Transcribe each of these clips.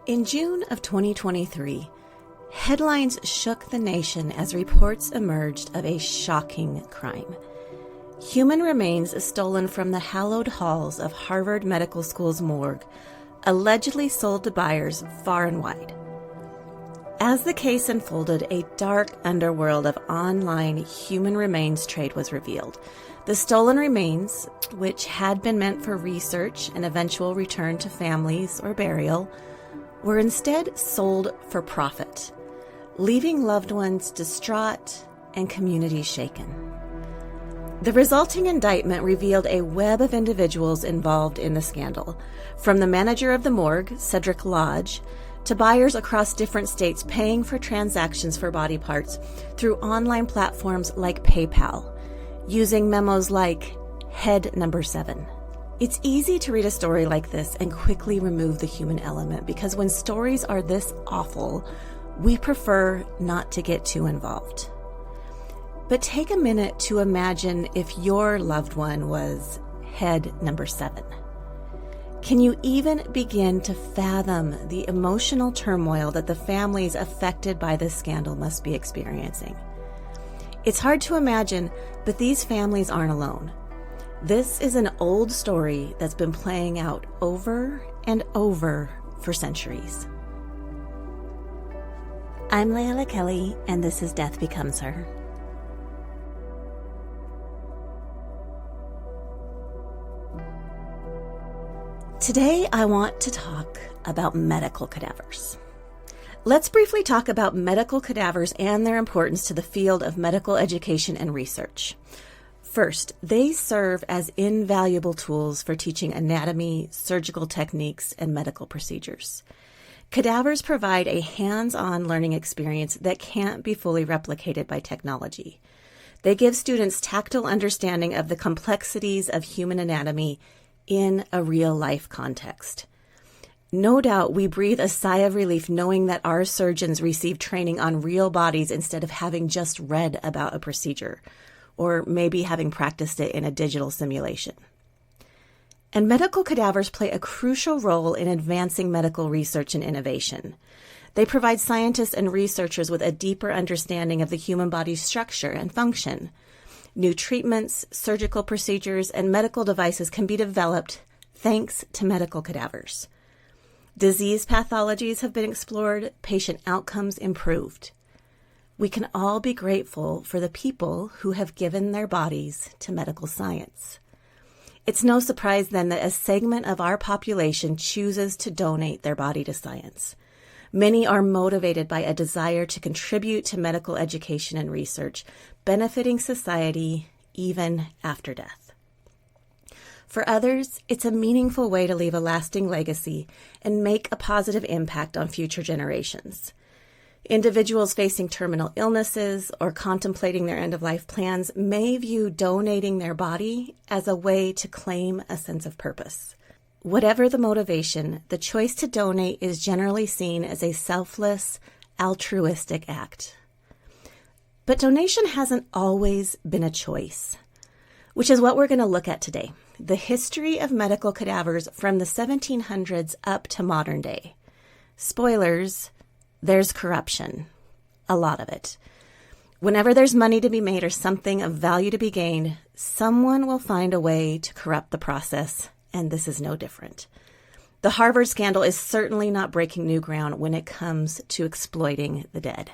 In June of 2023, headlines shook the nation as reports emerged of a shocking crime. Human remains stolen from the hallowed halls of Harvard Medical School's morgue, allegedly sold to buyers far and wide. As the case unfolded, a dark underworld of online human remains trade was revealed. The stolen remains, which had been meant for research and eventual return to families or burial, were instead sold for profit, leaving loved ones distraught and communities shaken. The resulting indictment revealed a web of individuals involved in the scandal, from the manager of the morgue, Cedric Lodge, to buyers across different states paying for transactions for body parts through online platforms like PayPal, using memos like head number 7. It's easy to read a story like this and quickly remove the human element because when stories are this awful, we prefer not to get too involved. But take a minute to imagine if your loved one was head number 7. Can you even begin to fathom the emotional turmoil that the families affected by this scandal must be experiencing? It's hard to imagine, but these families aren't alone. This is an old story that's been playing out over and over for centuries. I'm Layla Kelly, and this is Death Becomes Her. Today, I want to talk about medical cadavers. Let's briefly talk about medical cadavers and their importance to the field of medical education and research. First, they serve as invaluable tools for teaching anatomy, surgical techniques, and medical procedures. Cadavers provide a hands-on learning experience that can't be fully replicated by technology. They give students tactile understanding of the complexities of human anatomy in a real-life context. No doubt we breathe a sigh of relief knowing that our surgeons receive training on real bodies instead of having just read about a procedure, or maybe having practiced it in a digital simulation. And medical cadavers play a crucial role in advancing medical research and innovation. They provide scientists and researchers with a deeper understanding of the human body's structure and function. New treatments, surgical procedures, and medical devices can be developed thanks to medical cadavers. Disease pathologies have been explored, patient outcomes improved. We can all be grateful for the people who have given their bodies to medical science. It's no surprise then that a segment of our population chooses to donate their body to science. Many are motivated by a desire to contribute to medical education and research, benefiting society even after death. For others, it's a meaningful way to leave a lasting legacy and make a positive impact on future generations. Individuals facing terminal illnesses or contemplating their end-of-life plans may view donating their body as a way to claim a sense of purpose. Whatever the motivation, the choice to donate is generally seen as a selfless, altruistic act. But donation hasn't always been a choice, which is what we're going to look at today. The history of medical cadavers from the 1700s up to modern day. Spoilers, there's corruption. A lot of it. Whenever there's money to be made or something of value to be gained, someone will find a way to corrupt the process, and this is no different. The Harvard scandal is certainly not breaking new ground when it comes to exploiting the dead.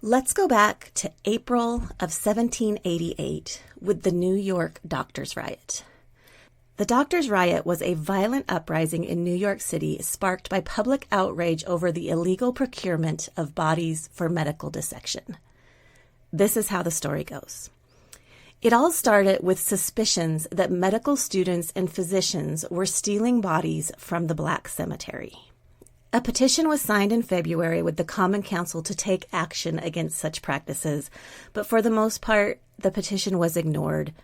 Let's go back to April of 1788 with the New York Doctors' Riot. The Doctors' Riot was a violent uprising in New York City sparked by public outrage over the illegal procurement of bodies for medical dissection. This is how the story goes. It all started with suspicions that medical students and physicians were stealing bodies from the Black Cemetery. A petition was signed in February with the Common Council to take action against such practices, but for the most part, the petition was ignored.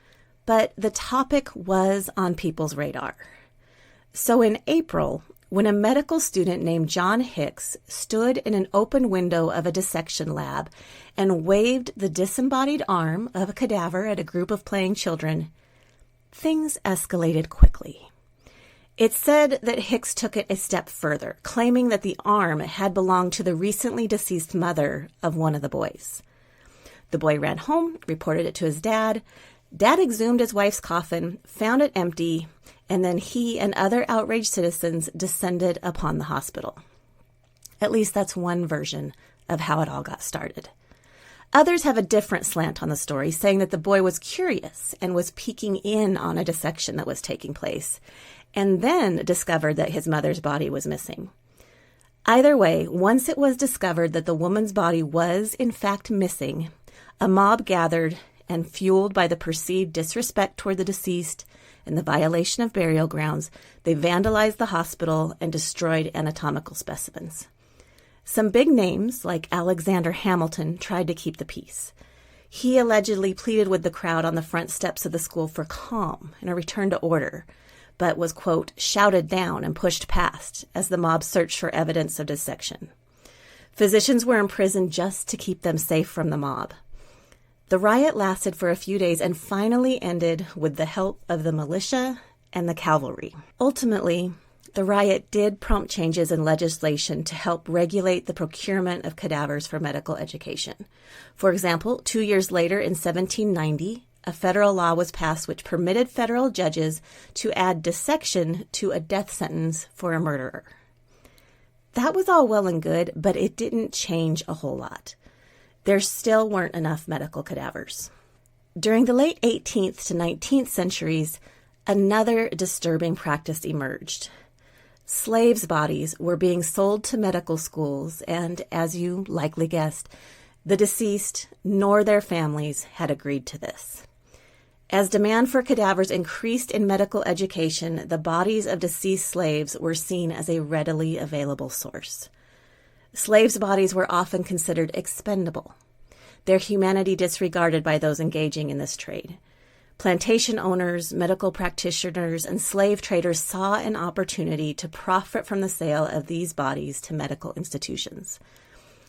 But the topic was on people's radar. So in April, when a medical student named John Hicks stood in an open window of a dissection lab and waved the disembodied arm of a cadaver at a group of playing children, things escalated quickly. It's said that Hicks took it a step further, claiming that the arm had belonged to the recently deceased mother of one of the boys. The boy ran home, reported it to his dad. Dad exhumed his wife's coffin, found it empty, and then he and other outraged citizens descended upon the hospital. At least that's one version of how it all got started. Others have a different slant on the story, saying that the boy was curious and was peeking in on a dissection that was taking place, and then discovered that his mother's body was missing. Either way, once it was discovered that the woman's body was in fact missing, a mob gathered and, fueled by the perceived disrespect toward the deceased and the violation of burial grounds, they vandalized the hospital and destroyed anatomical specimens. Some big names, like Alexander Hamilton, tried to keep the peace. He allegedly pleaded with the crowd on the front steps of the school for calm and a return to order, but was, quote, shouted down and pushed past as the mob searched for evidence of dissection. Physicians were imprisoned just to keep them safe from the mob. The riot lasted for a few days and finally ended with the help of the militia and the cavalry. Ultimately, the riot did prompt changes in legislation to help regulate the procurement of cadavers for medical education. For example, 2 years later in 1790, a federal law was passed which permitted federal judges to add dissection to a death sentence for a murderer. That was all well and good, but it didn't change a whole lot. There still weren't enough medical cadavers. During the late 18th to 19th centuries, another disturbing practice emerged. Slaves' bodies were being sold to medical schools, and, as you likely guessed, the deceased nor their families had agreed to this. As demand for cadavers increased in medical education, the bodies of deceased slaves were seen as a readily available source. Slaves' bodies were often considered expendable, their humanity disregarded by those engaging in this trade. Plantation owners, medical practitioners, and slave traders saw an opportunity to profit from the sale of these bodies to medical institutions.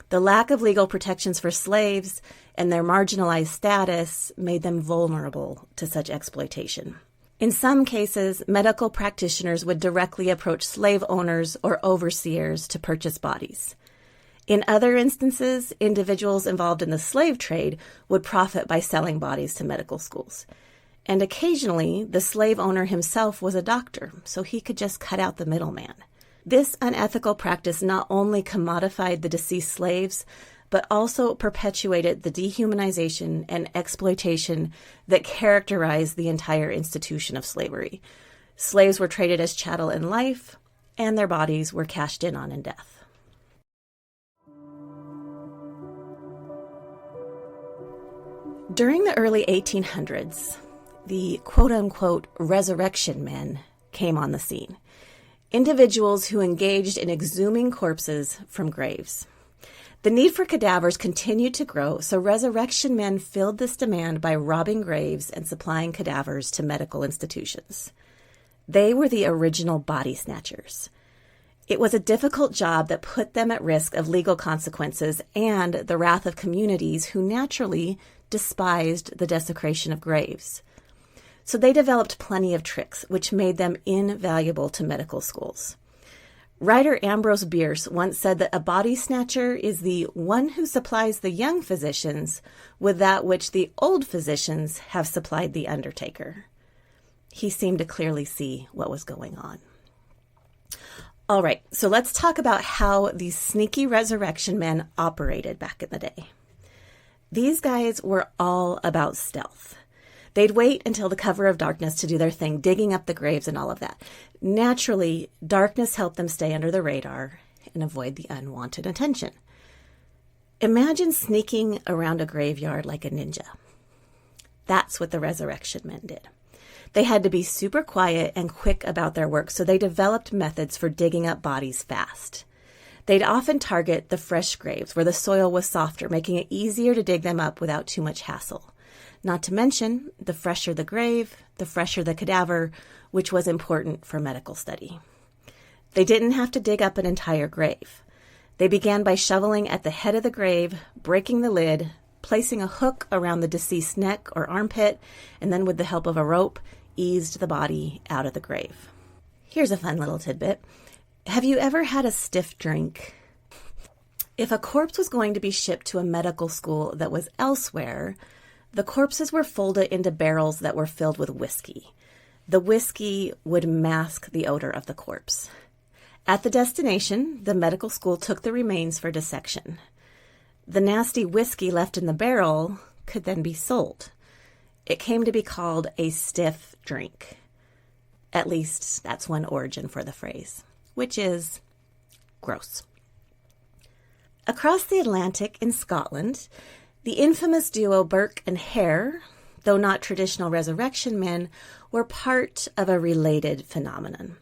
The lack of legal protections for slaves and their marginalized status made them vulnerable to such exploitation. In some cases, medical practitioners would directly approach slave owners or overseers to purchase bodies. In other instances, individuals involved in the slave trade would profit by selling bodies to medical schools. And occasionally, the slave owner himself was a doctor, so he could just cut out the middleman. This unethical practice not only commodified the deceased slaves, but also perpetuated the dehumanization and exploitation that characterized the entire institution of slavery. Slaves were traded as chattel in life, and their bodies were cashed in on in death. During the early 1800s, the quote-unquote resurrection men came on the scene, individuals who engaged in exhuming corpses from graves. The need for cadavers continued to grow, so resurrection men filled this demand by robbing graves and supplying cadavers to medical institutions. They were the original body snatchers. It was a difficult job that put them at risk of legal consequences and the wrath of communities who naturally despised the desecration of graves. So they developed plenty of tricks, which made them invaluable to medical schools. Writer Ambrose Bierce once said that a body snatcher is the one who supplies the young physicians with that which the old physicians have supplied the undertaker. He seemed to clearly see what was going on. All right, so let's talk about how these sneaky resurrection men operated back in the day. These guys were all about stealth. They'd wait until the cover of darkness to do their thing, digging up the graves and all of that. Naturally, darkness helped them stay under the radar and avoid the unwanted attention. Imagine sneaking around a graveyard like a ninja. That's what the resurrection men did. They had to be super quiet and quick about their work, so they developed methods for digging up bodies fast. They'd often target the fresh graves where the soil was softer, making it easier to dig them up without too much hassle. Not to mention, the fresher the grave, the fresher the cadaver, which was important for medical study. They didn't have to dig up an entire grave. They began by shoveling at the head of the grave, breaking the lid, placing a hook around the deceased's neck or armpit, and then with the help of a rope, eased the body out of the grave. Here's a fun little tidbit. Have you ever had a stiff drink? If a corpse was going to be shipped to a medical school that was elsewhere, the corpses were folded into barrels that were filled with whiskey. The whiskey would mask the odor of the corpse. At the destination, the medical school took the remains for dissection. The nasty whiskey left in the barrel could then be sold. It came to be called a stiff drink. At least that's one origin for the phrase, which is gross. Across the Atlantic in Scotland, the infamous duo Burke and Hare, though not traditional resurrection men, were part of a related phenomenon.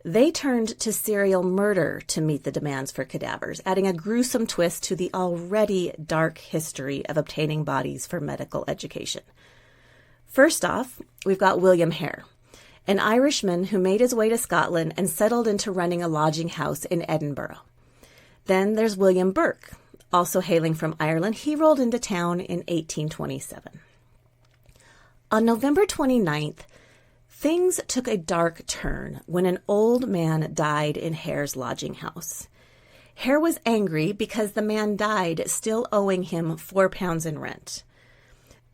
They turned to serial murder to meet the demands for cadavers, adding a gruesome twist to the already dark history of obtaining bodies for medical education. First off, we've got William Hare, an Irishman who made his way to Scotland and settled into running a lodging house in Edinburgh. Then there's William Burke, also hailing from Ireland. He rolled into town in 1827. On November 29th, things took a dark turn when an old man died in Hare's lodging house. Hare was angry because the man died still owing him £4 in rent.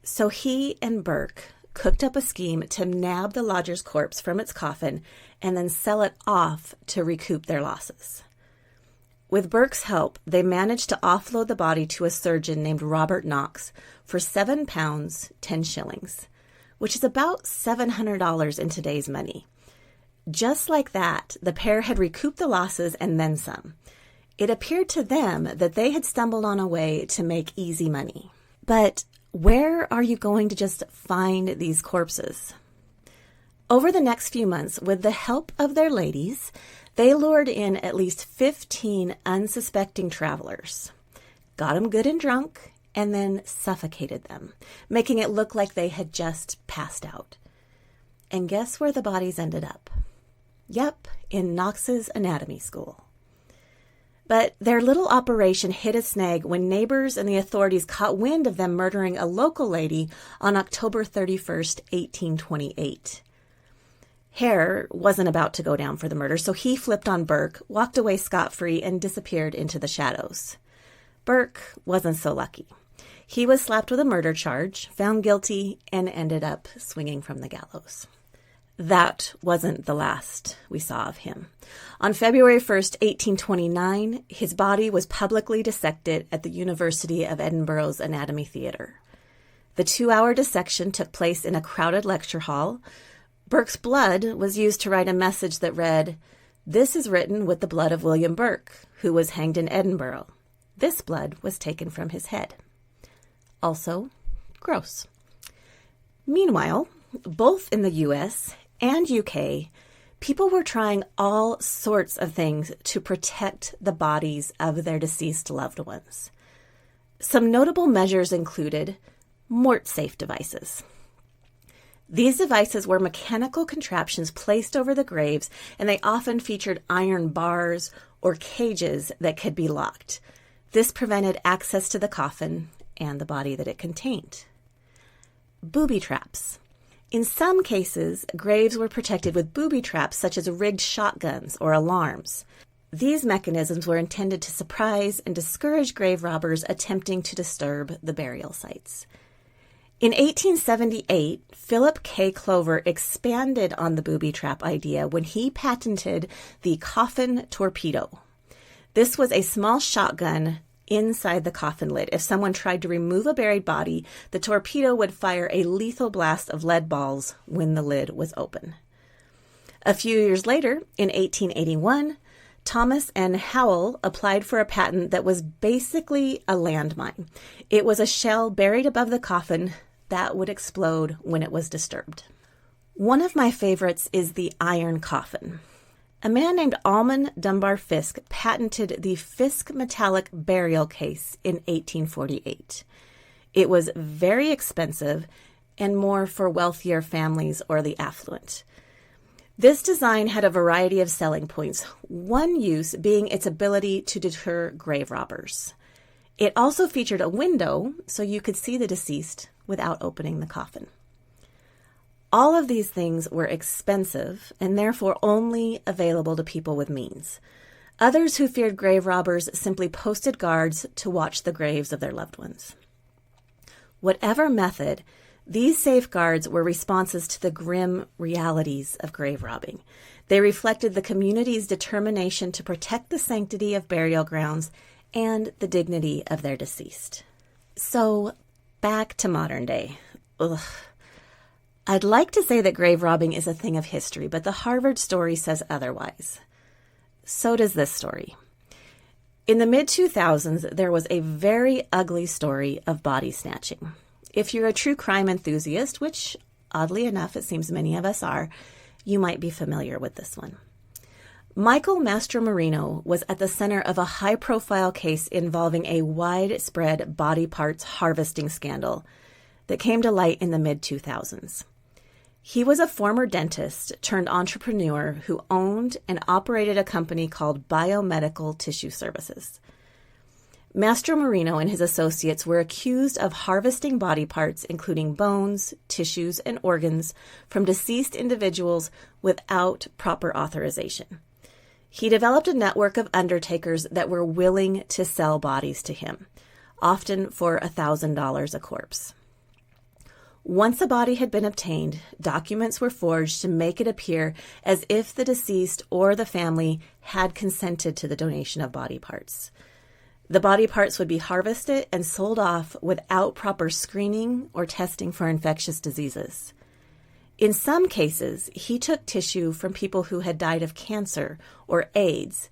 So he and Burke cooked up a scheme to nab the lodger's corpse from its coffin and then sell it off to recoup their losses. With Burke's help, they managed to offload the body to a surgeon named Robert Knox for £7, 10 shillings, which is about $700 in today's money. Just like that, the pair had recouped the losses and then some. It appeared to them that they had stumbled on a way to make easy money. But where are you going to just find these corpses? Over the next few months, with the help of their ladies, they lured in at least 15 unsuspecting travelers, got them good and drunk, and then suffocated them, making it look like they had just passed out. And guess where the bodies ended up? Yep, in Knox's anatomy school. But their little operation hit a snag when neighbors and the authorities caught wind of them murdering a local lady on October 31st, 1828. Hare wasn't about to go down for the murder, so he flipped on Burke, walked away scot-free, and disappeared into the shadows. Burke wasn't so lucky. He was slapped with a murder charge, found guilty, and ended up swinging from the gallows. That wasn't the last we saw of him. On February 1st, 1829, his body was publicly dissected at the University of Edinburgh's Anatomy Theatre. The 2-hour dissection took place in a crowded lecture hall. Burke's blood was used to write a message that read, "This is written with the blood of William Burke, who was hanged in Edinburgh. This blood was taken from his head." Also, gross. Meanwhile, both in the US and UK, people were trying all sorts of things to protect the bodies of their deceased loved ones. Some notable measures included mort-safe devices. These devices were mechanical contraptions placed over the graves, and they often featured iron bars or cages that could be locked. This prevented access to the coffin and the body that it contained. Booby traps. In some cases, graves were protected with booby traps such as rigged shotguns or alarms. These mechanisms were intended to surprise and discourage grave robbers attempting to disturb the burial sites. In 1878, Philip K. Clover expanded on the booby trap idea when he patented the coffin torpedo. This was a small shotgun inside the coffin lid. If someone tried to remove a buried body, the torpedo would fire a lethal blast of lead balls when the lid was open. A few years later, in 1881, Thomas N. Howell applied for a patent that was basically a landmine. It was a shell buried above the coffin that would explode when it was disturbed. One of my favorites is the iron coffin. A man named Almon Dunbar Fisk patented the Fisk metallic burial case in 1848. It was very expensive and more for wealthier families or the affluent. This design had a variety of selling points, one use being its ability to deter grave robbers. It also featured a window so you could see the deceased without opening the coffin. All of these things were expensive and therefore only available to people with means. Others who feared grave robbers simply posted guards to watch the graves of their loved ones. Whatever method, these safeguards were responses to the grim realities of grave robbing. They reflected the community's determination to protect the sanctity of burial grounds and the dignity of their deceased. So, back to modern day. Ugh. I'd like to say that grave robbing is a thing of history, but the Harvard story says otherwise. So does this story. In the mid-2000s, there was a very ugly story of body snatching. If you're a true crime enthusiast, which oddly enough it seems many of us are, you might be familiar with this one. Michael Mastromarino was at the center of a high-profile case involving a widespread body parts harvesting scandal that came to light in the mid-2000s. He was a former dentist turned entrepreneur who owned and operated a company called Biomedical Tissue Services. Mastromarino and his associates were accused of harvesting body parts, including bones, tissues, and organs, from deceased individuals without proper authorization. He developed a network of undertakers that were willing to sell bodies to him, often for $1,000 a corpse. Once a body had been obtained, documents were forged to make it appear as if the deceased or the family had consented to the donation of body parts. The body parts would be harvested and sold off without proper screening or testing for infectious diseases. In some cases, he took tissue from people who had died of cancer or AIDS,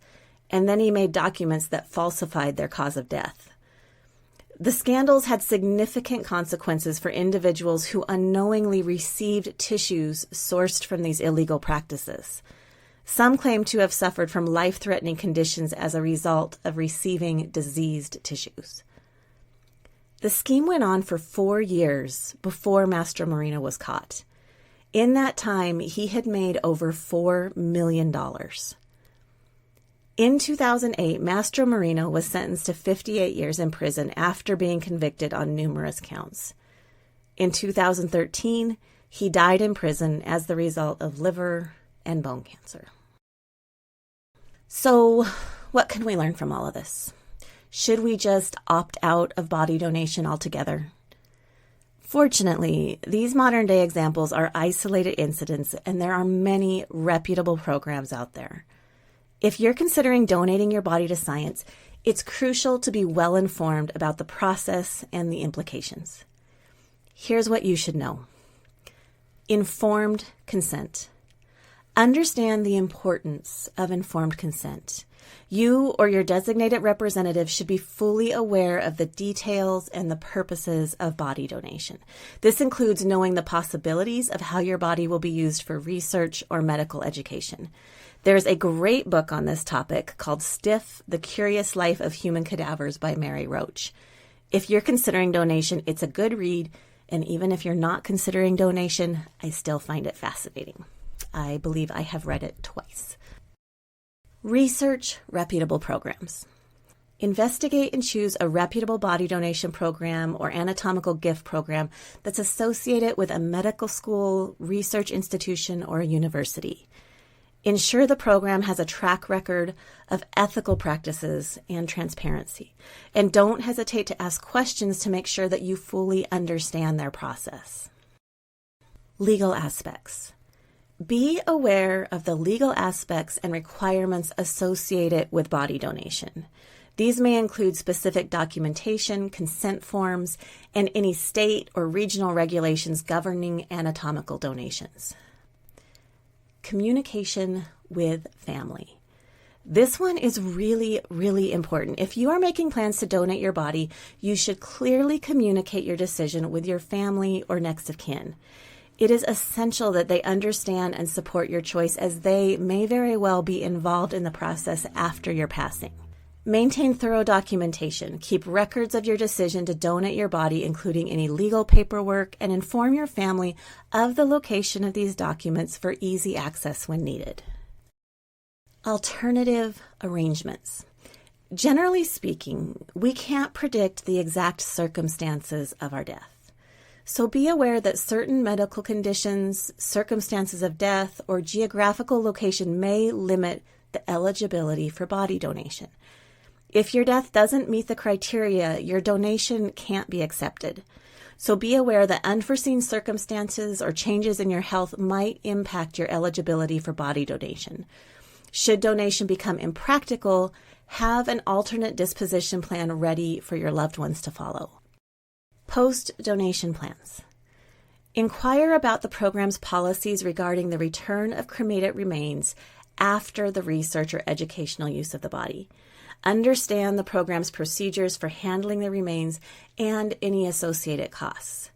and then he made documents that falsified their cause of death. The scandals had significant consequences for individuals who unknowingly received tissues sourced from these illegal practices. Some claim to have suffered from life-threatening conditions as a result of receiving diseased tissues. The scheme went on for 4 years before Mastromarino was caught. In that time, he had made over $4 million. In 2008, Mastromarino was sentenced to 58 years in prison after being convicted on numerous counts. In 2013, he died in prison as the result of liver and bone cancer. So, what can we learn from all of this? Should we just opt out of body donation altogether? Fortunately, these modern-day examples are isolated incidents, and there are many reputable programs out there. If you're considering donating your body to science, it's crucial to be well-informed about the process and the implications. Here's what you should know. Informed consent. Understand the importance of informed consent. You or your designated representative should be fully aware of the details and the purposes of body donation. This includes knowing the possibilities of how your body will be used for research or medical education. There's a great book on this topic called Stiff, The Curious Life of Human Cadavers by Mary Roach. If you're considering donation, it's a good read, and even if you're not considering donation, I still find it fascinating. I believe I have read it twice. Research reputable programs. Investigate and choose a reputable body donation program or anatomical gift program that's associated with a medical school, research institution, or a university. Ensure the program has a track record of ethical practices and transparency, and don't hesitate to ask questions to make sure that you fully understand their process. Legal aspects. Be aware of the legal aspects and requirements associated with body donation. These may include specific documentation, consent forms, and any state or regional regulations governing anatomical donations. Communication with family. This one is really, really important. If you are making plans to donate your body, you should clearly communicate your decision with your family or next of kin. It is essential that they understand and support your choice, as they may very well be involved in the process after your passing. Maintain thorough documentation. Keep records of your decision to donate your body, including any legal paperwork, and inform your family of the location of these documents for easy access when needed. Alternative arrangements. Generally speaking, we can't predict the exact circumstances of our death. So be aware that certain medical conditions, circumstances of death, or geographical location may limit the eligibility for body donation. If your death doesn't meet the criteria, your donation can't be accepted. So be aware that unforeseen circumstances or changes in your health might impact your eligibility for body donation. Should donation become impractical, have an alternate disposition plan ready for your loved ones to follow. Post-donation plans. Inquire about the program's policies regarding the return of cremated remains after the research or educational use of the body. Understand the program's procedures for handling the remains and any associated costs,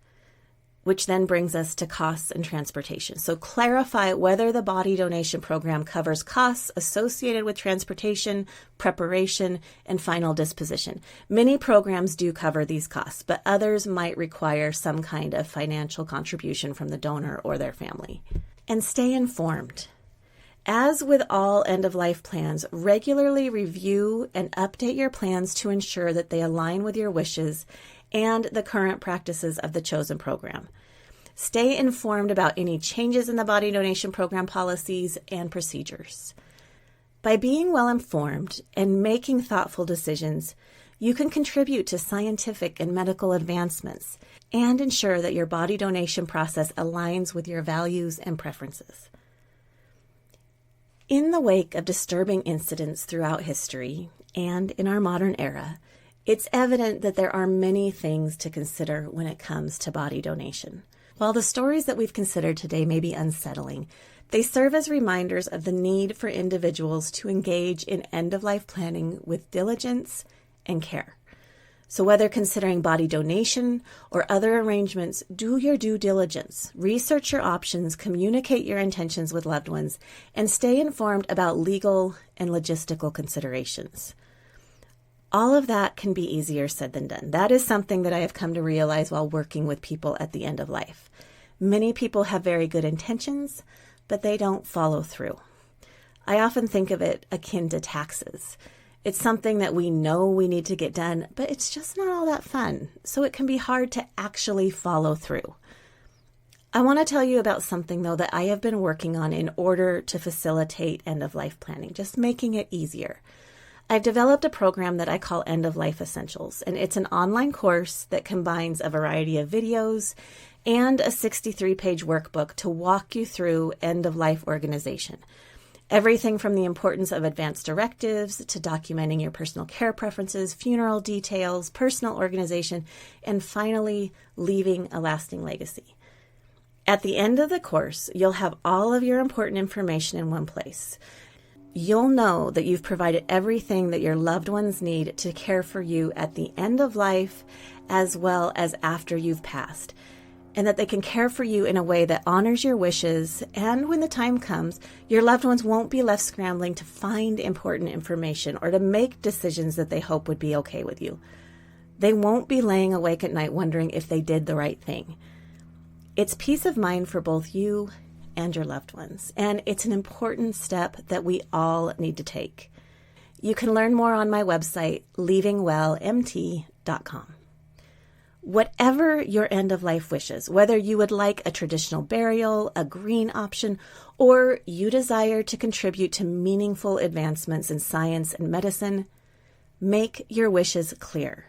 which then brings us to costs and transportation. So clarify whether the body donation program covers costs associated with transportation, preparation, and final disposition. Many programs do cover these costs, but others might require some kind of financial contribution from the donor or their family. And stay informed. As with all end-of-life plans, regularly review and update your plans to ensure that they align with your wishes and the current practices of the chosen program. Stay informed about any changes in the body donation program policies and procedures. By being well informed and making thoughtful decisions, you can contribute to scientific and medical advancements and ensure that your body donation process aligns with your values and preferences. In the wake of disturbing incidents throughout history and in our modern era, it's evident that there are many things to consider when it comes to body donation. While the stories that we've considered today may be unsettling, they serve as reminders of the need for individuals to engage in end-of-life planning with diligence and care. So whether considering body donation or other arrangements, do your due diligence, research your options, communicate your intentions with loved ones, and stay informed about legal and logistical considerations. All of that can be easier said than done. That is something that I have come to realize while working with people at the end of life. Many people have very good intentions, but they don't follow through. I often think of it akin to taxes. It's something that we know we need to get done, but it's just not all that fun, so it can be hard to actually follow through. I want to tell you about something, though, that I have been working on in order to facilitate end-of-life planning, just making it easier. I've developed a program that I call End-of-Life Essentials, and it's an online course that combines a variety of videos and a 63-page workbook to walk you through end-of-life organization. Everything from the importance of advance directives to documenting your personal care preferences, funeral details, personal organization, and finally, leaving a lasting legacy. At the end of the course, you'll have all of your important information in one place. You'll know that you've provided everything that your loved ones need to care for you at the end of life as well as after you've passed, and that they can care for you in a way that honors your wishes, and when the time comes, your loved ones won't be left scrambling to find important information or to make decisions that they hope would be okay with you. They won't be laying awake at night wondering if they did the right thing. It's peace of mind for both you and your loved ones, and it's an important step that we all need to take. You can learn more on my website, leavingwellmt.com. Whatever your end-of-life wishes, whether you would like a traditional burial, a green option, or you desire to contribute to meaningful advancements in science and medicine, make your wishes clear.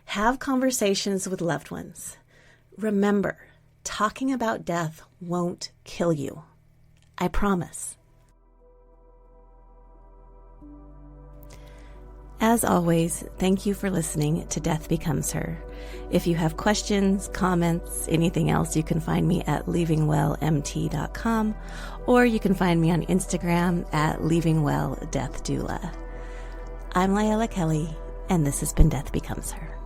Have conversations with loved ones. Remember, talking about death won't kill you. I promise. As always, thank you for listening to Death Becomes Her. If you have questions, comments, anything else, you can find me at leavingwellmt.com, or you can find me on Instagram at leavingwelldeathdoula. I'm Layla Kelly, and this has been Death Becomes Her.